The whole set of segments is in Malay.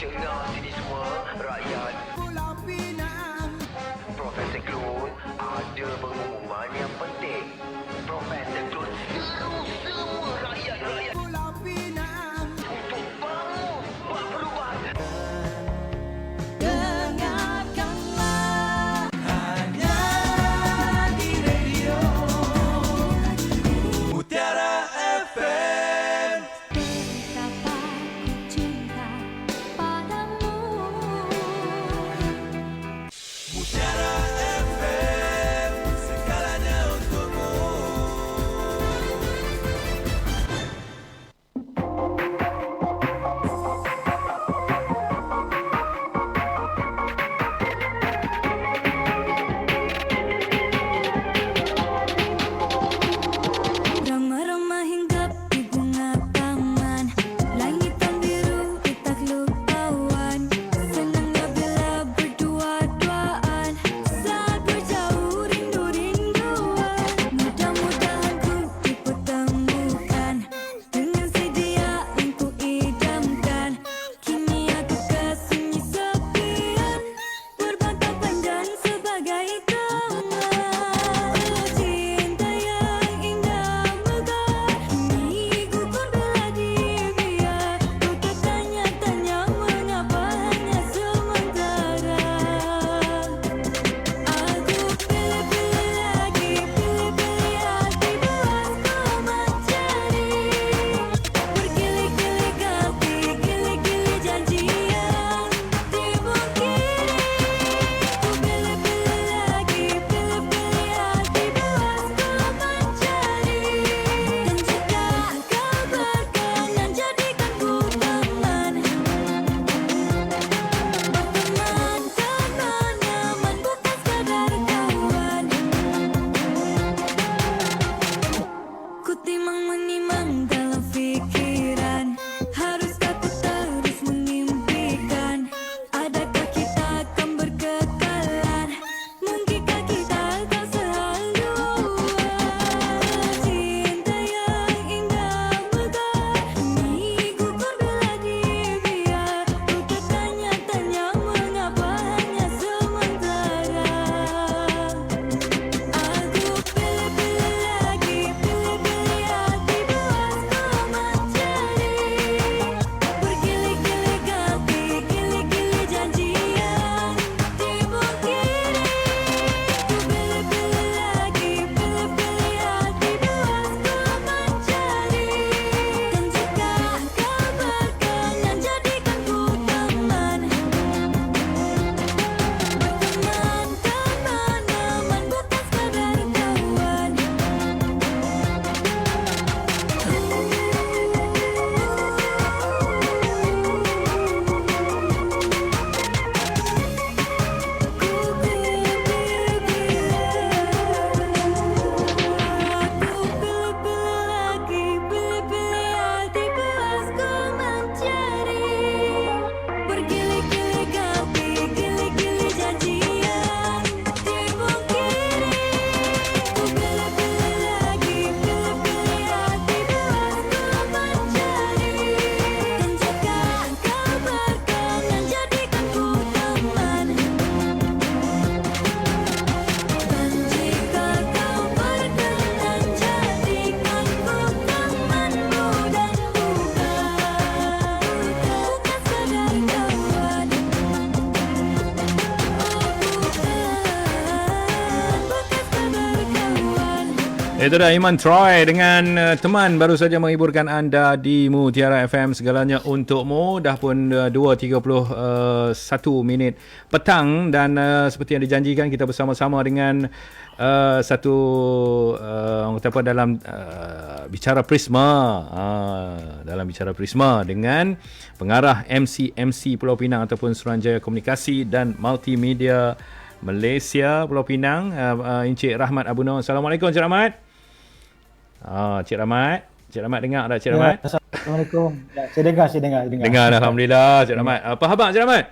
Dengar sini semua rakyat Profesor Klun ada pengumuman yang penting. Profesor Klun seru semua rakyat-rakyat untuk bangun buat perubahan. Dengarkanlah hanya di radio Mutiara FM. Betapa ku cinta padamu. Mutiara FM, segalanya untukmu. Ramah-ramah hinggap di bunga taman, langitan biru di takluk awan. Senangnya bila berdua-duaan, saat berjauh rindu-rinduan. Mudah-mudahan ku dipertemukan dengan si dia yang ku idamkan. Kini aku kesunyi sepian, berbangkai panjang sebagai teman. Cinta yang indah megah, kini gugur bila dibiar. Ku tertanya-tanya mengapa hanya sementara. Aku pilih-pilih lagi, pilih-pilih hati buatku mencari. Berkili-kili ganti, kili-kili janji yang dipungkiri. Ku pilih-pilih lagi, pilih-pilih hati buatku mencari. Dan jika kau berkenan jadikanku teman, berteman nyaman bukan sekadar kawan. Ku timang-menimang dalam fikiran, haruskah ku terus mengimpikan? Adakah kita akan berkekalan? Mungkinkah kita tak sehaluan? Cinta yang indah megah, kini gugur bila dibiar. Ku tertanya-tanya mengapa hanya sementara. Aku pilih-pilih lagi, pilih-pilih hati buatku mencari. Berkili-kili ganti, kili-kili janji yang dipungkiri. Ku pilih-pilih lagi, pilih-pilih hati buatku mencari. Dan jika kau berkenan jadikanku teman, berteman nyaman bukan sekadar kawan. Aku pilih-pilih lagi, pilih-pilih hati buatku mencari. Berkili-kili ganti, kili-kili janji yang dipungkiri. Ku pilih-pilih lagi, pilih-pilih hati buatku mencari. Dan jika kau berkenan jadikanku teman, dan jika kau berkenan jadikanku temanmu dan bukan sekadar kawan. Itu dah Iman Troy dengan teman baru saja menghiburkan anda di Mutiara FM, segalanya untukmu. Dah pun 2.31 minit petang dan seperti yang dijanjikan kita bersama-sama dengan satu orang kata apa dalam bicara Prisma, dalam bicara Prisma dengan pengarah MC Pulau Pinang ataupun Suruhanjaya Komunikasi dan Multimedia Malaysia Pulau Pinang, Encik Rahmat Abu Nur. Assalamualaikum Encik Rahmat. Cik Rahmat dengar tak Cik Rahmat? Assalamualaikum. Ya, saya dengar. Dengar alhamdulillah Cik Rahmat. Apa khabar Cik Rahmat?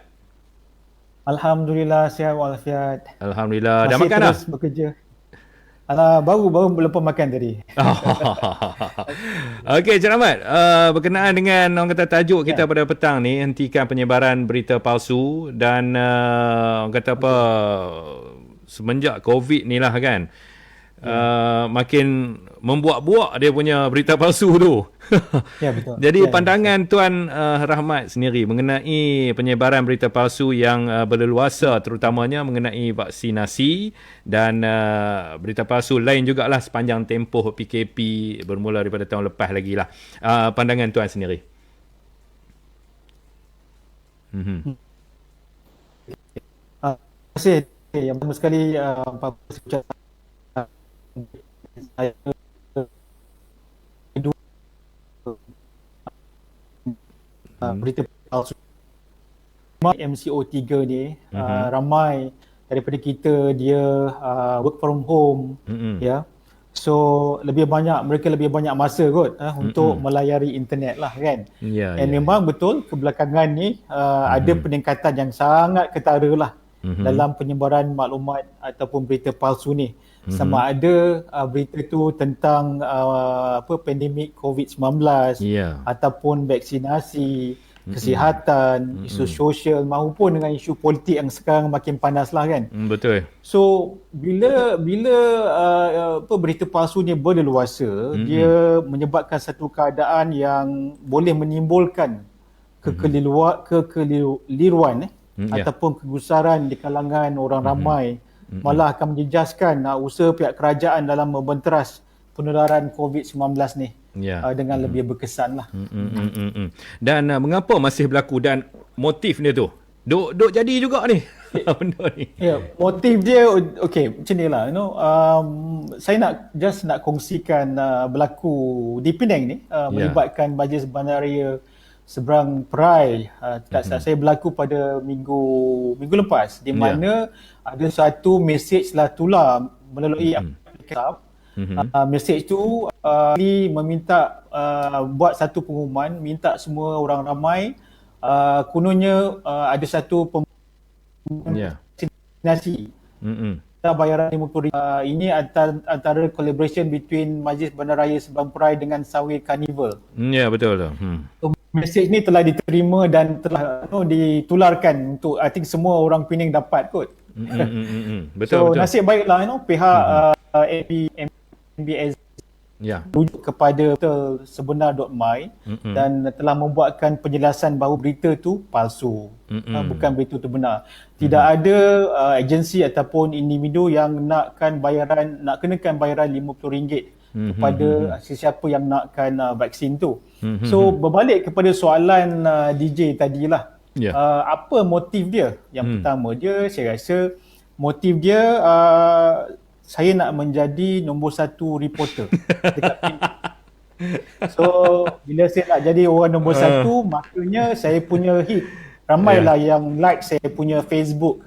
Alhamdulillah sihat walafiat. Alhamdulillah. Dah Masih makan dah? terus bekerja. Baru lepas makan tadi. Okey, Encik Rahmat, berkenaan dengan orang kata tajuk kita pada petang ni, hentikan penyebaran berita palsu dan orang kata apa, semenjak COVID ni lah kan, makin membuak-buak dia punya berita palsu tu. Ya, betul. Jadi Ya, pandangan Tuan Rahmat sendiri mengenai penyebaran berita palsu yang berleluasa, terutamanya mengenai vaksinasi dan berita palsu lain jugalah sepanjang tempoh PKP bermula daripada tahun lepas lagi lah. Pandangan Tuan sendiri. Terima kasih. Yang pertama sekali, Pak Bos ucap saya kedua berita palsu. MCO 3 ni ramai daripada kita dia work from home, ya. So mereka lebih banyak masa kot untuk melayari internet lah kan. Memang betul kebelakangan ni ada peningkatan yang sangat ketara lah dalam penyebaran maklumat ataupun berita palsu ni. Sama ada berita tu tentang pandemik COVID-19 ataupun vaksinasi, kesihatan, isu sosial maupun dengan isu politik yang sekarang makin panas lah kan. Betul. So bila berita palsu ni berleluasa, dia menyebabkan satu keadaan yang boleh menimbulkan kekeliruan ataupun kegusaran di kalangan orang ramai, malah akan menjejaskan usaha pihak kerajaan dalam membenteras penularan COVID-19 ni dengan lebih berkesan lah. Dan mengapa masih berlaku dan motif dia tu? Duk jadi juga ni benda ni. Ya, motif dia okey macam ni lah, saya nak kongsikan berlaku di Penang ni, melibatkan Majlis Bandaraya Seberang Perai. Tak salah saya berlaku pada minggu lepas, di mana ada satu mesej telah tular melalui aplikasi. Mesej tu meminta buat satu pengumuman, minta semua orang ramai, kononnya ada satu vaksinasi. Bayaran RM50. Ini antara collaboration between Majlis Bandaraya Seberang Perai dengan Sawi Carnival. Ya, betul tu. Mesej ni telah diterima dan telah ditularkan untuk I think semua orang Penang dapat kot. Betul. Nasib baiklah pihak MBS rujuk kepada sebenar.my dan telah membuatkan penjelasan bahawa berita tu palsu, bukan berita tu benar. Tidak ada agensi ataupun individu yang nak kenakan bayaran RM50 kepada sesiapa yang nakkan vaksin tu. So berbalik kepada soalan DJ tadilah, apa motif dia? Yang pertama dia, saya rasa motif dia saya nak menjadi nombor satu reporter dekat Penang. So bila saya nak jadi orang nombor satu, maknanya saya punya hit. Ramailah yang like saya punya Facebook,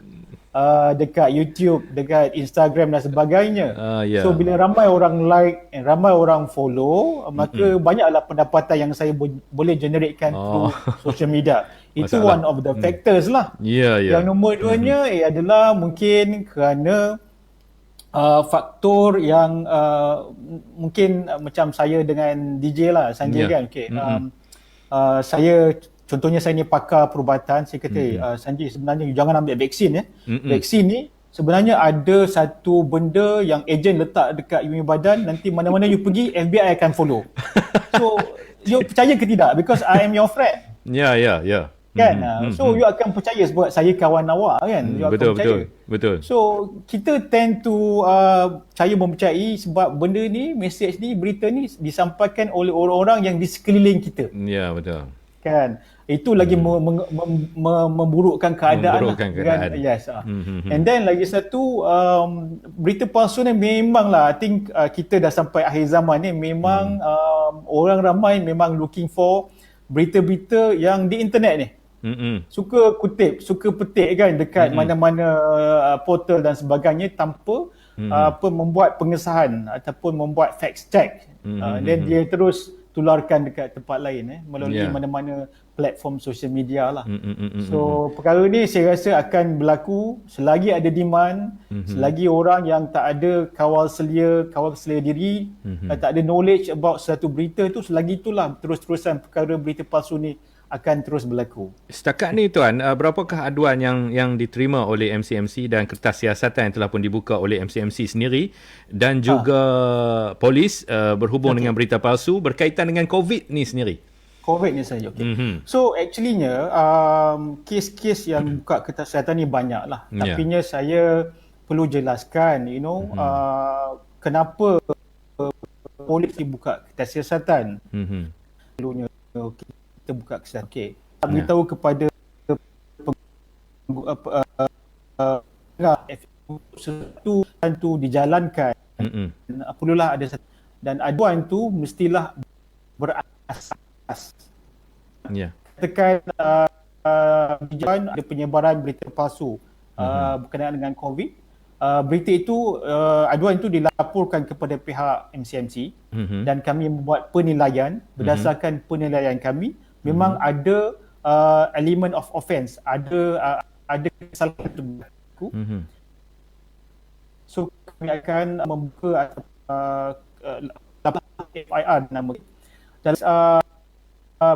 dekat YouTube, dekat Instagram dan sebagainya. So bila ramai orang like and ramai orang follow, maka banyaklah pendapatan yang saya boleh generatekan through social media. Itu one of the factors lah. Yang nombor duanya adalah mungkin kerana faktor yang mungkin macam saya dengan DJ lah, Sanjay kan. Saya contohnya saya ni pakar perubatan, saya kata Sanjay sebenarnya jangan ambil vaksin ya. Vaksin ni sebenarnya ada satu benda yang ejen letak dekat you punya badan, nanti mana-mana you pergi FBI akan follow. So you percaya ke tidak? Because I am your friend. Ya. Kan? So you akan percaya sebab saya kawan awak kan. You akan percaya. Betul. So kita tend to saya mempercayai sebab benda ni, mesej ni, berita ni disampaikan oleh orang-orang yang di sekeliling kita. Ya, betul. Kan? Itu lagi memburukkan keadaan. Kan? Yes. And then lagi satu, berita palsu ni memanglah I think kita dah sampai akhir zaman ni, memang orang ramai memang looking for berita-berita yang di internet ni. Suka kutip, suka petik kan dekat mana-mana portal dan sebagainya tanpa membuat pengesahan ataupun membuat fact check. Dan dia terus tularkan dekat tempat lain melalui mana-mana platform sosial media lah. So perkara ni saya rasa akan berlaku selagi ada demand, selagi orang yang tak ada kawal selia diri, tak ada knowledge about satu berita tu, selagi itulah terus-terusan perkara berita palsu ni akan terus berlaku. Setakat ni Tuan, berapakah aduan yang diterima oleh MCMC dan kertas siasatan yang telah pun dibuka oleh MCMC sendiri dan juga polis berhubung dengan berita palsu berkaitan dengan COVID ni sendiri? COVID ni saja. Okay. So actually-nya kes-kes yang buka kertas siasatan ni banyak lah. Tapinya saya perlu jelaskan, kenapa polis dibuka kertas siasatan. Perlunya kita buka kertas. Okey. Kita beritahu kepada sesuatu tu dijalankan. Perlulah ada satu, dan aduan tu mestilah berasas. Katakan ada penyebaran berita palsu berkenaan dengan COVID. Berita itu, aduan itu dilaporkan kepada pihak MCMC dan kami membuat penilaian. Berdasarkan penilaian kami, memang ada element of offence, ada kesalahan itu berlaku. So kami akan membuka FIR nama. Dalam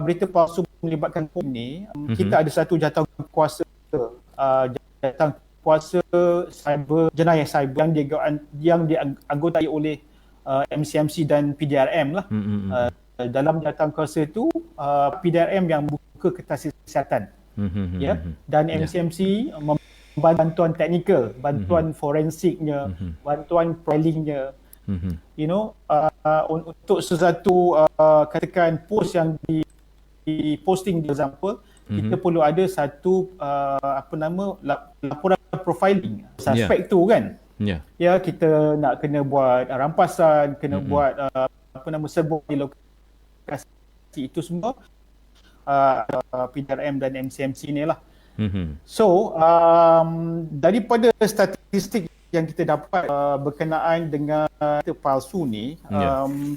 berita palsu melibatkan COVID ni, kita ada satu jawatankuasa cyber, jenayah cyber yang dianggotai oleh MCMC dan PDRM lah. Dalam jawatankuasa itu PDRM yang membuka kertas siasatan, dan MCMC bantuan teknikal, bantuan forensiknya, bantuan profilingnya. Untuk sesuatu katakan post yang diposting, di example, kita perlu ada satu laporan profiling suspek tu kan. Ya, kita nak kena buat rampasan, kena buat serbu di lokasi itu semua, PDRM dan MCMC ni lah. So daripada statistik yang kita dapat berkenaan dengan berita palsu ni,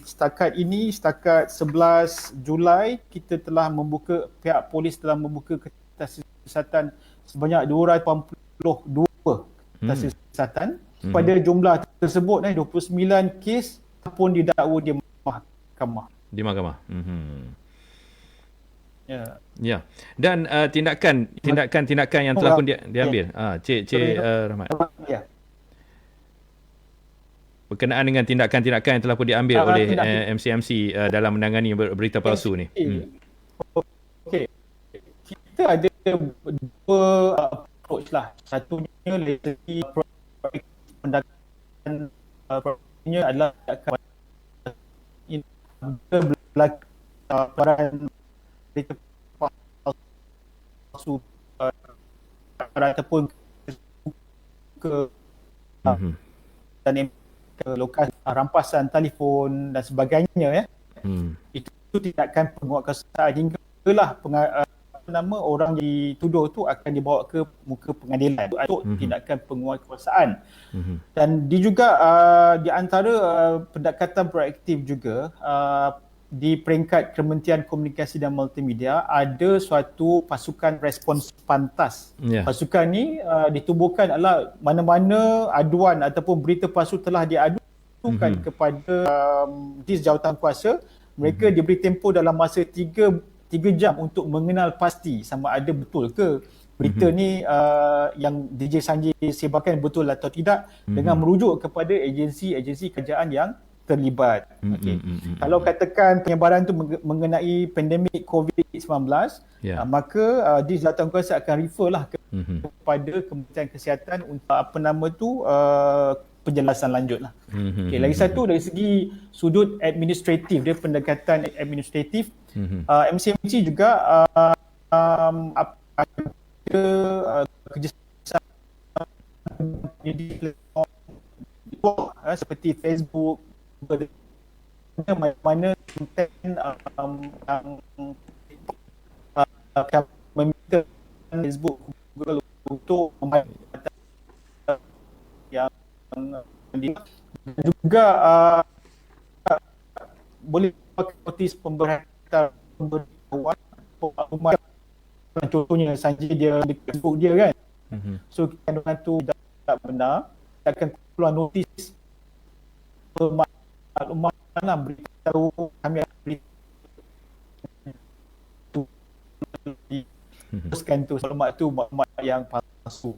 setakat 11 Julai kita telah membuka, pihak polis telah membuka kertas siasatan sebanyak 282 kertas siasatan. Pada jumlah tersebut 29 kes pun didakwa di mahkamah. Ya. Dan tindakan yang telah pun diambil. Cik Rahmat. Ya. Berkenaan dengan tindakan-tindakan yang telah pun diambil oleh MCMC dalam menangani berita palsu ni. Okey. Kita ada dua approach lah. Satunya dari segi pendekatan adalah berlaku berita palsu ataupun ke dan ke lokasi rampasan telefon dan sebagainya, itu tindakan penguatkuasaan hinggalah orang yang dituduh tu akan dibawa ke muka pengadilan untuk tindakan penguatkuasaan. Dan juga di antara pendekatan proaktif juga, di peringkat Kementerian Komunikasi dan Multimedia ada suatu pasukan respons pantas. Pasukan ni ditubuhkan adalah mana-mana aduan ataupun berita palsu telah diadukan kepada di jawatankuasa, mereka diberi tempoh dalam masa 3 jam untuk mengenal pasti sama ada betul ke berita ni yang DJ Sanjay sebarkan betul atau tidak, dengan merujuk kepada agensi-agensi kerajaan yang terlibat. Kalau katakan penyebaran itu mengenai pandemik COVID-19, maka di jawatankuasa akan refer lah kepada Kementerian Kesihatan untuk penjelasan lanjut lah. Lagi satu, dari segi sudut administratif, dia pendekatan administratif, MCMC juga ada kerjasama di platform seperti Facebook, mana konten yang akan meminta Facebook, Google untuk membantu yang juga boleh pakai notis pemberitahuan maklumat. Contohnya saja dia di Facebook dia kan. So kandungan tu tak benar, kita akan keluar notis maklumat lah, beritahu kami akan teruskan tu maklumat tu maklumat yang palsu.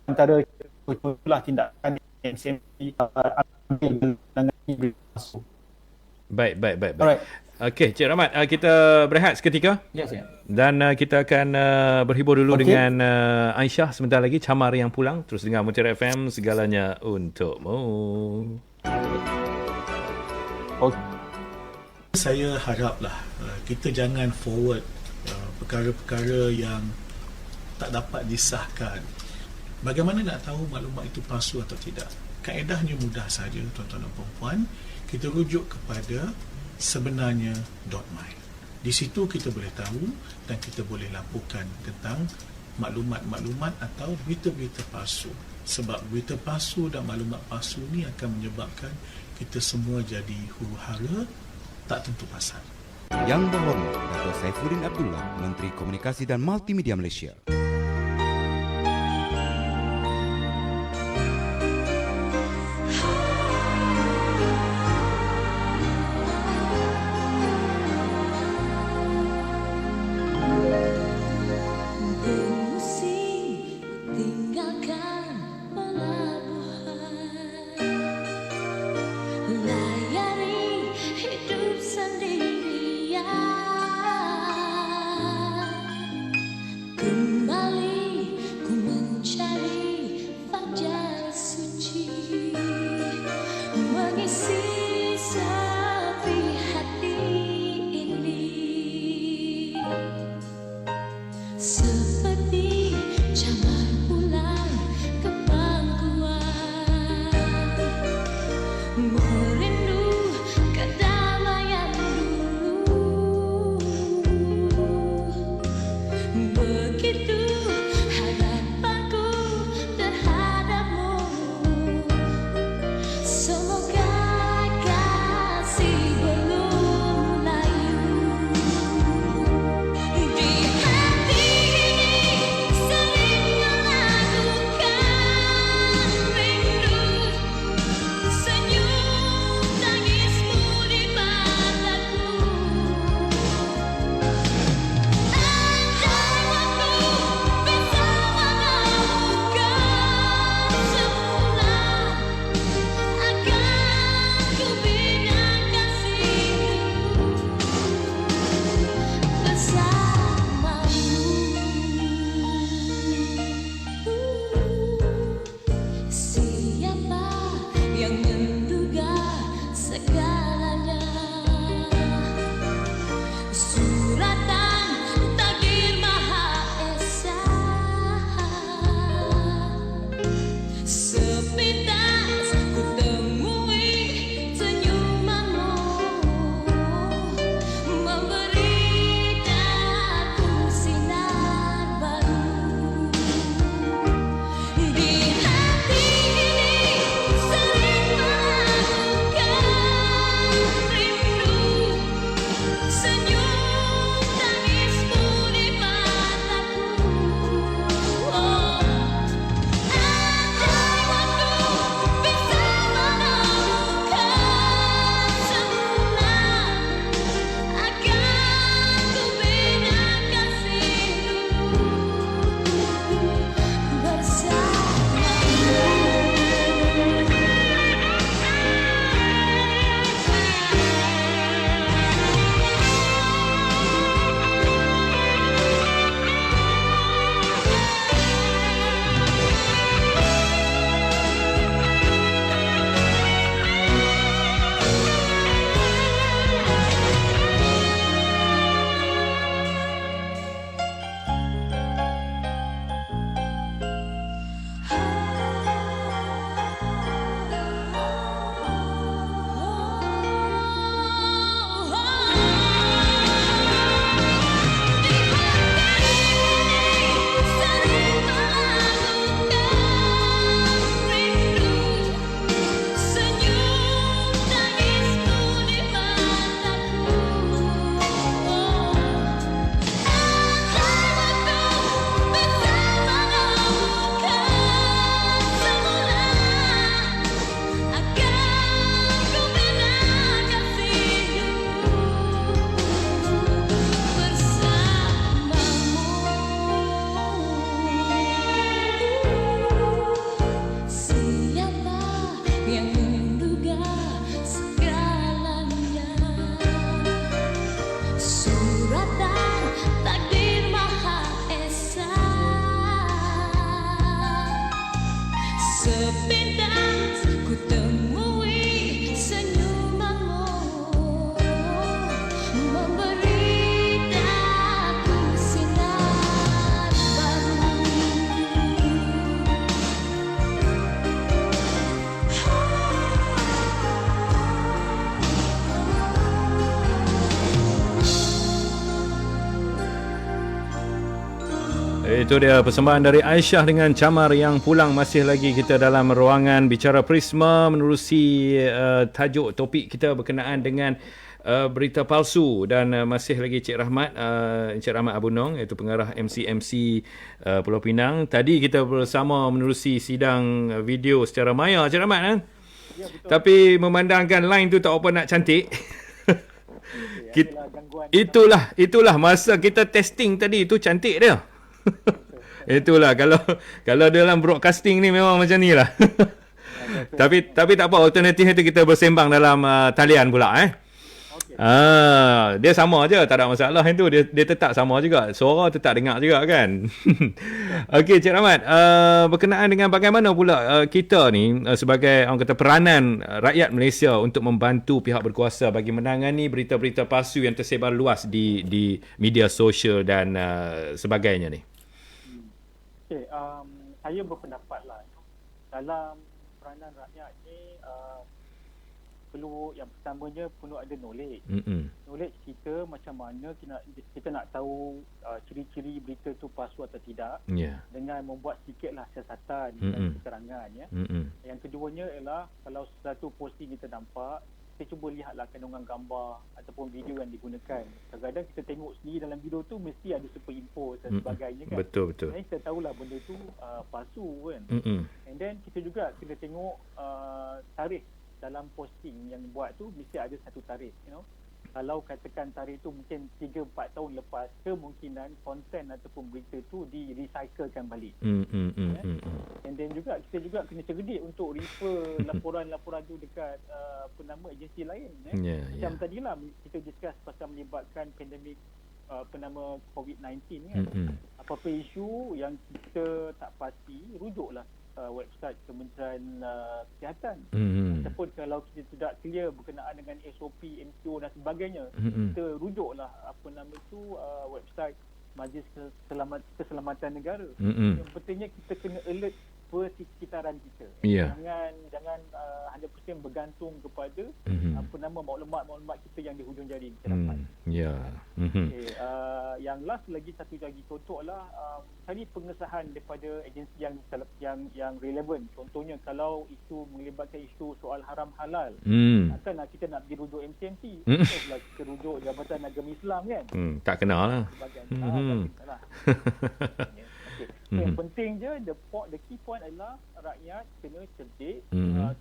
Antara itulah tindakan SME ambil menangani palsu. Baik. Alright. Okey, Cik Rahmat, kita berehat seketika. Yes, ya. Dan kita akan berhibur dulu dengan Aisyah sebentar lagi, Camar yang pulang. Terus dengar Mutiara FM, segalanya untukmu. Okay. Saya haraplah kita jangan forward perkara-perkara yang tak dapat disahkan. Bagaimana nak tahu maklumat itu palsu atau tidak? Kaedahnya mudah saja, tuan-tuan dan puan-puan. Kita rujuk kepada sebenarnya.my. Di situ kita boleh tahu dan kita boleh laporkan tentang maklumat-maklumat atau berita-berita palsu. Sebab berita palsu dan maklumat palsu ni akan menyebabkan kita semua jadi huru-hara, tak tentu pasal. Yang berhormat Dato' Saifuddin Abdullah, Menteri Komunikasi dan Multimedia Malaysia. Bermusim tinggalkan pelabuhan, layari hidup sendirian, kembali ku mencari fajar suci, mengisi sepi hati ini. Seperti camar pulang ke pangkuan, merindu kedamaian dulu. Begitu harapanku terhadapmu, semoga kasih belum layu. Di hati ini sering melakukan rindu, senyum tangismu di mataku. Andai waktu Itu dia persembahan dari Aisyah dengan Camar yang pulang. Masih lagi kita dalam ruangan bicara Prisma menerusi tajuk topik kita berkenaan dengan berita palsu, dan masih lagi Encik Rahmat Abu Nong, iaitu pengarah MC Pulau Pinang. Tadi kita bersama menerusi sidang video secara maya, Encik Rahmat kan? Ya, betul. Tapi memandangkan line tu tak apa nak cantik. Itulah masa kita testing tadi tu cantik dia. Itulah kalau dalam broadcasting ni memang macam ni lah. tapi tak apa, alternatif itu kita bersembang dalam talian pula dia sama je, tak ada masalah itu. Dia tetap sama juga, suara tetap dengar juga kan. Okey Cik Rahmat, berkenaan dengan bagaimana pula kita ni sebagai orang kata peranan rakyat Malaysia untuk membantu pihak berkuasa bagi menangani berita-berita palsu yang tersebar luas di media sosial dan sebagainya ni. Okay, saya berpendapat lah dalam peranan rakyat ni perlu, yang pertamanya perlu ada knowledge. Knowledge kita macam mana kita nak tahu ciri-ciri berita tu palsu atau tidak, dengan membuat sikitlah siasatan dan keterangan Yang keduanya ialah kalau satu posting kita nampak, kita cuba lihatlah kandungan gambar ataupun video yang digunakan. Kadang-kadang kita tengok sendiri dalam video tu mesti ada superimpose dan sebagainya kan. Betul. Dan kita tahulah benda tu palsu kan. And then kita juga kena tengok tarikh dalam posting yang buat tu, mesti ada satu tarikh, Kalau katakan tarikh tu mungkin 3-4 tahun lepas, kemungkinan konten ataupun berita tu di-recyclekan balik. And then juga kita juga kena cerdik untuk refer laporan-laporan tu dekat agensi lain. Macam tadilah kita discuss pasal melibatkan pandemik COVID-19 kan. Apa-apa isu yang kita tak pasti, rujuklah website Kementerian Kesihatan. Ataupun kalau kita tidak clear berkenaan dengan SOP, MCO dan sebagainya, kita rujuklah website Majlis Keselamatan Negara. Yang pentingnya kita kena alert persekitaran kita. Jangan 100% bergantung kepada maklumat-maklumat kita yang di hujung jari kita dapat. Yang last lagi, satu lagi contohlah cari pengesahan daripada agensi yang relevan. Contohnya kalau isu melibatkan isu soal haram halal, takkanlah kita nak pergi rujuk MCMT, takkanlah kita rujuk Jabatan Agama Islam kan. Tak kenal lah. Yang penting je, the key point adalah rakyat kena cerdik,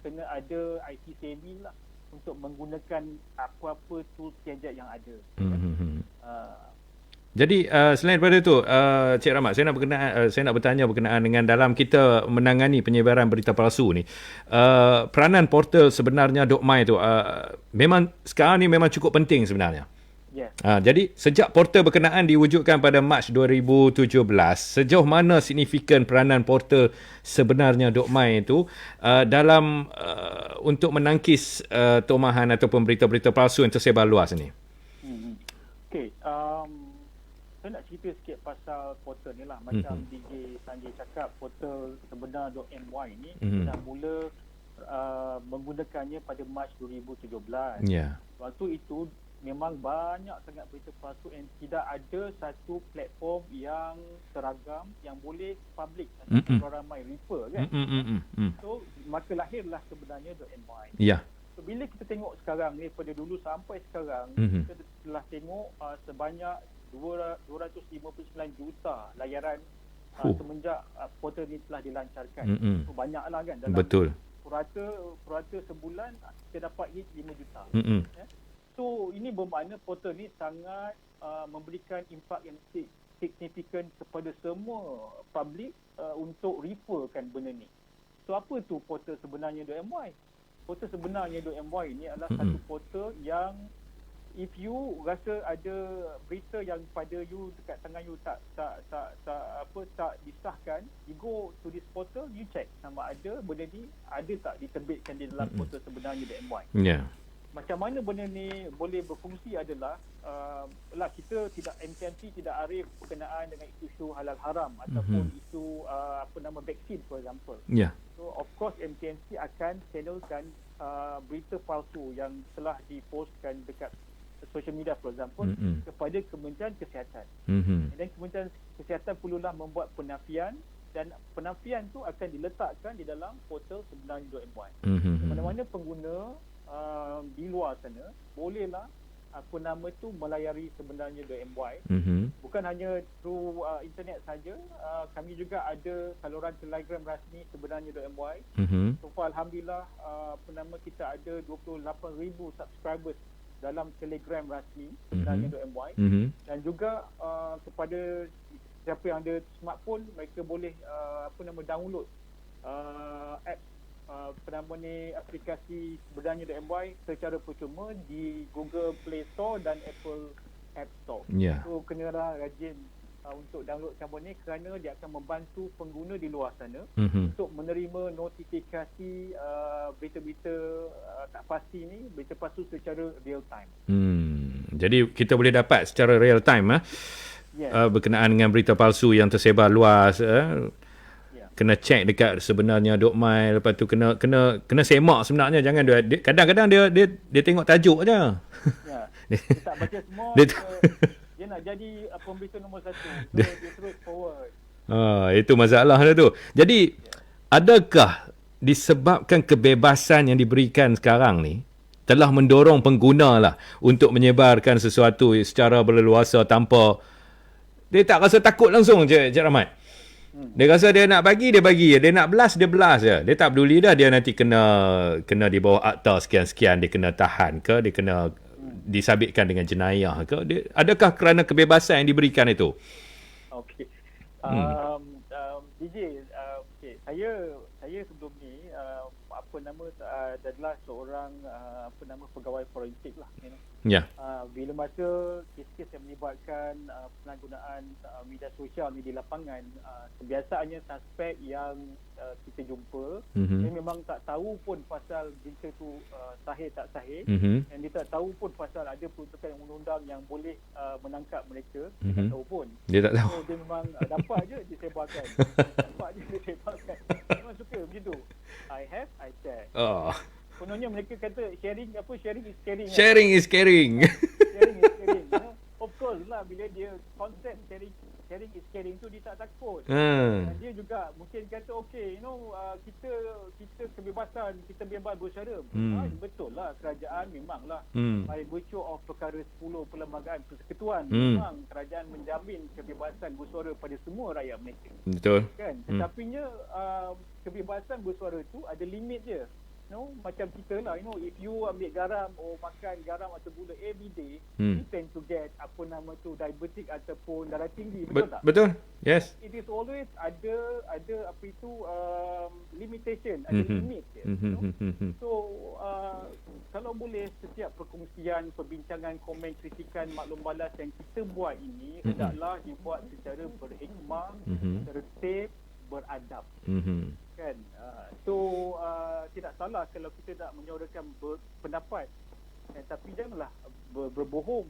kena ada IT savvy lah untuk menggunakan apa-apa tools gadget yang ada. Jadi selain daripada itu, Cik Rahmat, saya nak bertanya berkenaan dengan dalam kita menangani penyebaran berita palsu ni, peranan portal sebenarnya .my tu memang sekarang ni memang cukup penting sebenarnya. Jadi sejak portal berkenaan diwujudkan pada Mac 2017, sejauh mana signifikan peranan portal sebenarnya .my itu dalam untuk menangkis tomahan ataupun berita-berita palsu yang tersebar luas ni? Okey, saya nak cerita sikit pasal portal ni lah. Macam DJ Sanjay cakap, portal sebenar.my ni dah mula menggunakannya pada Mac 2017. Waktu itu memang banyak sangat berita palsu dan tidak ada satu platform yang seragam yang boleh public atau ramai refer kan. So maka lahirlah sebenarnya .my. So bila kita tengok sekarang ni, pada dulu sampai sekarang, kita telah tengok sebanyak 259 juta layaran semenjak portal ni telah dilancarkan. So banyaklah kan, dalam purata sebulan kita dapat hit 5 juta. So ini bermakna portal ni sangat memberikan impak yang signifikan kepada semua public untuk referkan benda ni. So apa tu portal sebenarnya .my? Portal sebenarnya .my ni adalah satu portal yang if you rasa ada berita yang pada you dekat tangan you tak disahkan, you go to this portal, you check sama ada benda ni ada tak diterbitkan di dalam portal sebenarnya .my. Macam mana benda ni boleh berfungsi adalah kita tidak, MCMT tidak arif berkenaan dengan isu halal haram ataupun isu vaksin for example. So of course MCMT akan channelkan berita palsu yang telah dipostkan dekat social media for example kepada Kementerian Kesihatan. Dan Kementerian Kesihatan perlulah membuat penafian, dan penafian tu akan diletakkan di dalam portal sebenarnya.my. Mana-mana pengguna di luar sana bolehlah melayari sebenarnya.my. Bukan hanya through internet saja, kami juga ada saluran Telegram rasmi sebenarnya.my. So far alhamdulillah kita ada 28,000 subscribers dalam Telegram rasmi sebenarnya.my. Dan juga kepada siapa yang ada smartphone, mereka boleh download app aplikasi sebenarnya.my secara percuma di Google Play Store dan Apple App Store. So kenalah rajin untuk download cabang ni, kerana dia akan membantu pengguna di luar sana untuk menerima notifikasi berita-berita tak pasti ni, berita palsu secara real time. Jadi kita boleh dapat secara real time berkenaan dengan berita palsu yang tersebar luas. Kena check dekat sebenarnya.my, lepas tu kena semak sebenarnya, jangan kadang-kadang dia tengok tajuk aja. Dia tak baca semua. Dia nak jadi pemberita nombor 1. So dia terus forward. Itu masalah dia tu. Jadi adakah disebabkan kebebasan yang diberikan sekarang ni telah mendorong pengguna lah untuk menyebarkan sesuatu secara berleluasa tanpa dia tak rasa takut langsung, Cik Rahmat? Dia rasa dia nak bagi, dia bagi. Dia nak belas, dia belas je. Dia tak peduli dah dia nanti kena di bawah akta sekian-sekian, dia kena tahan ke, dia kena disabitkan dengan jenayah ke. Adakah kerana kebebasan yang diberikan itu? Okey. DJ, saya sebelum ni adalah seorang pegawai forensik lah. Bila masa kes-kes yang melibatkan penyalahgunaan media sosial ni di lapangan, kebiasaannya suspek yang kita jumpa dia memang tak tahu pun pasal berita tu sahih tak sahih, dan dia tak tahu pun pasal ada peruntukan undang-undang yang boleh menangkap mereka. Dia tak tahu pun. Dia tak tahu. So, dia memang dapat je disebarkan. Memang suka begitu. I share. Kononnya mereka kata sharing is caring. Sharing is caring. Sharing is caring. Of course lah, bila dia konsep sharing is caring tu dia tak takut. Dan dia juga mungkin kata kita kebebasan, kita bebas bersyarat. Betul lah, kerajaan memanglah by virtue of perkara 10 Perlembagaan Persekutuan, memang kerajaan menjamin kebebasan bersuara pada semua rakyat Malaysia. Betul. Kan? Tetapinya kebebasan bersuara tu ada limit je. Macam kita lah, if you ambil garam makan garam atau gula every day, you tend to get diabetic ataupun darah tinggi, betul tak? Betul. Yes. It is always ada limitation, ada limit je. So kalau boleh setiap perkongsian, perbincangan, komen, kritikan, maklum balas yang kita buat ini hendaklah dibuat secara berhikmah, tertib, beradab. Kan? Tidak salah kalau kita nak menyuarakan pendapat, tapi janganlah berbohong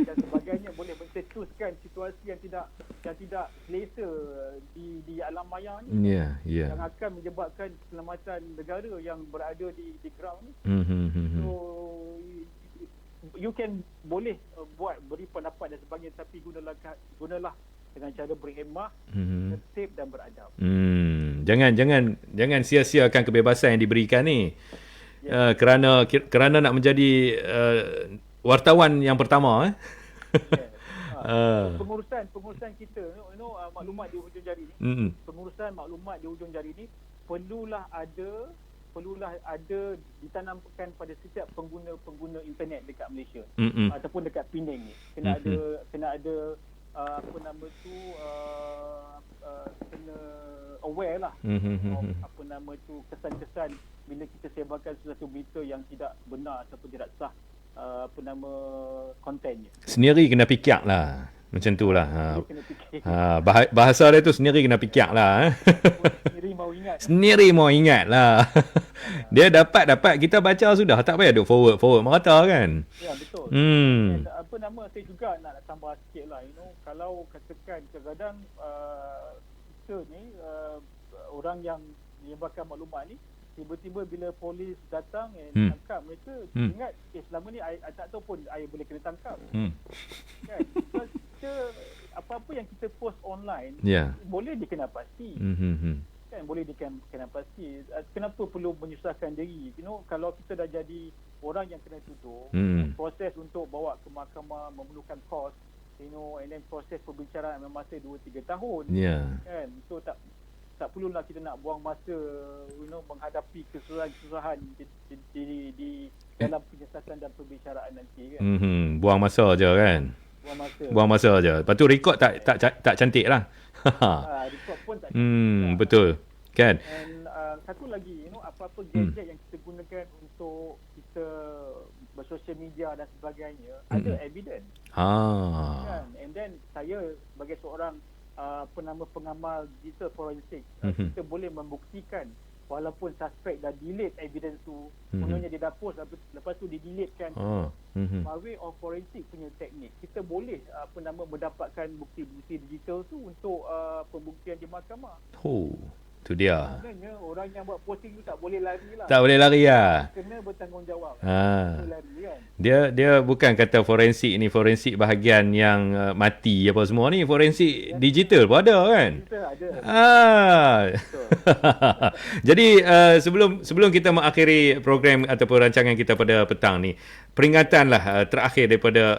dan sebagainya, boleh mencetuskan situasi yang tidak selesa di alam maya ni, yang akan menyebabkan keselamatan negara yang berada di ground ni. So you can boleh beri pendapat dan sebagainya, tapi gunalah dengan cara berhemah, tertib dan beradab. Jangan sia-siakan kebebasan yang diberikan ni. Kerana nak menjadi wartawan yang pertama. Pengurusan kita, maklumat di hujung jari ni. Pengurusan maklumat di hujung jari ni perlulah ada ditanamkan pada setiap pengguna internet dekat Malaysia ataupun dekat Penang ni. Kena ada kena aware lah kesan-kesan bila kita sebarkan sesuatu berita yang tidak benar ataupun tidak sah kontennya. Sendiri kena fikir lah. Macam tu lah. Bahasa dia tu sendiri kena fikir lah. Sendiri mau ingat lah. Dia dapat kita baca sudah, tak payah duk forward merata kan. Ya, betul. Saya juga nak tambah sikit lah, kalau katakan kadang-kadang kita ni orang yang menyebarkan maklumat ni, tiba-tiba bila polis datang tangkap mereka, ingat selama ni I tak tahu pun I boleh kena tangkap. Kan? Because kita, apa-apa yang kita post online boleh dikena pasti. Kan boleh dikena pasti. Kenapa perlu menyusahkan diri? Kalau kita dah jadi orang yang kena tuduh, proses untuk bawa ke mahkamah memerlukan kos, and then proses pembicaraan masa 2-3 tahun. Kan? So tak perlulah kita nak buang masa menghadapi kesusahan di dalam penyiasatan dan pembicaraan nanti kan. Buang masa je kan. Buang masa je. Lepas tu rekod tak cantik lah. Rekod pun tak cantik. Betul. Kan? And satu lagi, apa-apa gadget yang kita gunakan untuk kita bersosial media dan sebagainya, ada evidence. Kan? And then saya sebagai seorang pengamal digital forensik, kita boleh membuktikan walaupun suspek dah delete evidence tu, kononnya dia dah post lepas tu dia delete kan. By way of forensik punya teknik, kita boleh mendapatkan bukti-bukti digital tu untuk pembuktian di mahkamah. Tu dia. Sebenarnya orang yang buat posting tu tak boleh lari lah. Tak boleh lari lah. Kena bertanggungjawab. Lari kan. Dia bukan kata forensik ni, forensik bahagian yang mati apa semua ni, forensik digital pun ada kan? Kita ada. Jadi sebelum kita mengakhiri program ataupun rancangan kita pada petang ni, peringatanlah terakhir daripada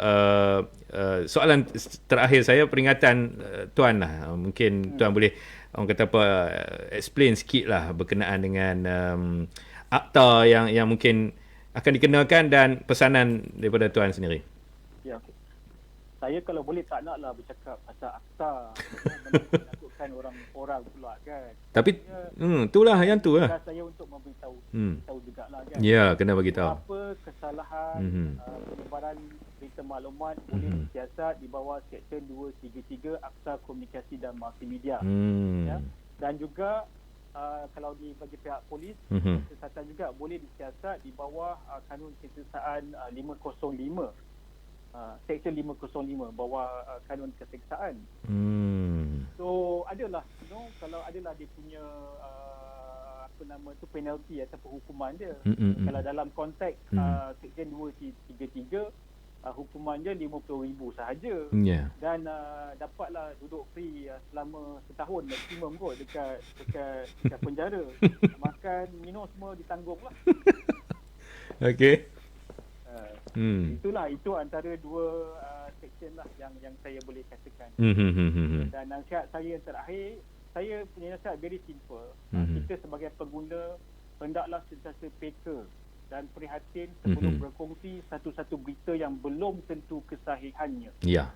soalan terakhir saya, peringatan Tuan lah. Mungkin Tuan boleh orang kata apa, explain sikit lah berkenaan dengan akta yang mungkin akan dikenakan dan pesanan daripada Tuan sendiri. Ya, okay. Saya kalau boleh tak naklah bercakap pasal akta, menakutkan orang pula kan. Tapi itulah yang tu lah. Saya untuk memberitahu jugalah kan. Ya, kena bagi tahu. Apa kesalahan penyebaran berita maklumat boleh disiasat di bawah Seksyen 233 Akta Komunikasi dan Multimedia. Ya. Dan juga kalau bagi pihak polis, kesiasatan juga boleh disiasat di bawah Kanun Kesiasaan 505. Seksyen 505 bawah Kanun Keseksaan. So adalah kalau adalah dia punya penalti ataupun hukuman dia. Kalau dalam konteks Seksyen 233 hukuman dia RM50,000 sahaja. Dan dapatlah duduk free selama setahun maksimum kot dekat penjara. Makan, minum semua ditanggunglah. Okey. Itu antara dua seksyen lah yang saya boleh katakan. Dan nasihat saya yang terakhir, saya punya nasihat very simple. Kita sebagai pengguna hendaklah sentiasa peka dan prihatin sebelum berkongsi satu-satu berita yang belum tentu kesahihannya. Ya.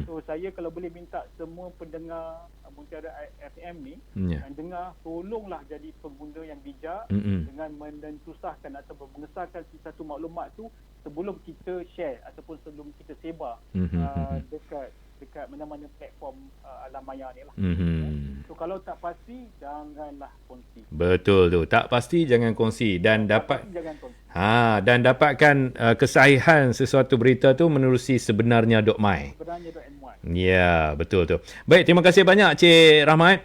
So saya kalau boleh minta semua pendengar Mutiara FM ni yang dengar, tolonglah jadi pengguna yang bijak dengan menentusahkan atau mengesahkan satu maklumat tu sebelum kita share ataupun sebelum kita sebar dekat mana-mana platform alam maya ni lah. So kalau tak pasti, janganlah kongsi. Betul tu. Tak pasti jangan kongsi dan dan dapatkan kesahihan sesuatu berita tu menerusi sebenarnya.my. Ya, betul tu. Baik, terima kasih banyak Cik Rahmat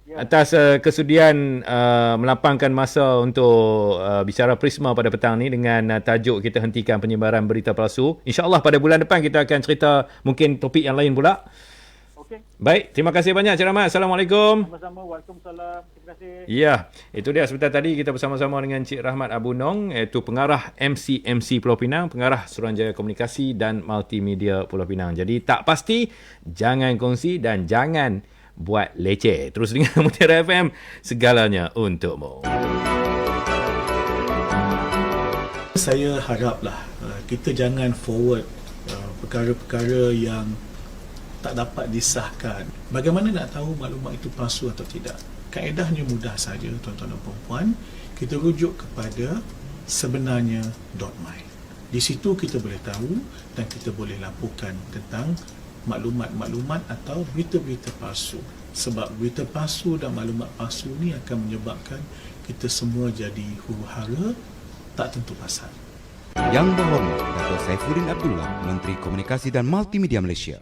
atas kesudian melapangkan masa untuk bicara Prisma pada petang ni dengan tajuk kita hentikan penyebaran berita palsu. InsyaAllah pada bulan depan kita akan cerita mungkin topik yang lain pula. Okey. Baik, terima kasih banyak Cik Rahmat. Assalamualaikum. Sama-sama. Waalaikumsalam. Terima kasih. Ya, itu dia sebentar tadi kita bersama-sama dengan Cik Rahmat Abu Nong, iaitu pengarah MC Pulau Pinang, pengarah Suruhanjaya Komunikasi dan Multimedia Pulau Pinang. Jadi tak pasti, jangan kongsi dan jangan buat leceh. Terus dengan Mutiara FM, segalanya untukmu. Saya haraplah kita jangan forward perkara-perkara yang tak dapat disahkan. Bagaimana nak tahu maklumat itu palsu atau tidak? Kaedahnya mudah saja, tuan-tuan dan puan-puan. Kita rujuk kepada sebenarnya.my. Di situ kita boleh tahu dan kita boleh laporkan tentang maklumat-maklumat atau berita-berita palsu. Sebab berita palsu dan maklumat palsu ni akan menyebabkan kita semua jadi huru-hara, tak tentu pasal. Yang berhormat Dato' Saifuddin Abdullah, Menteri Komunikasi dan Multimedia Malaysia.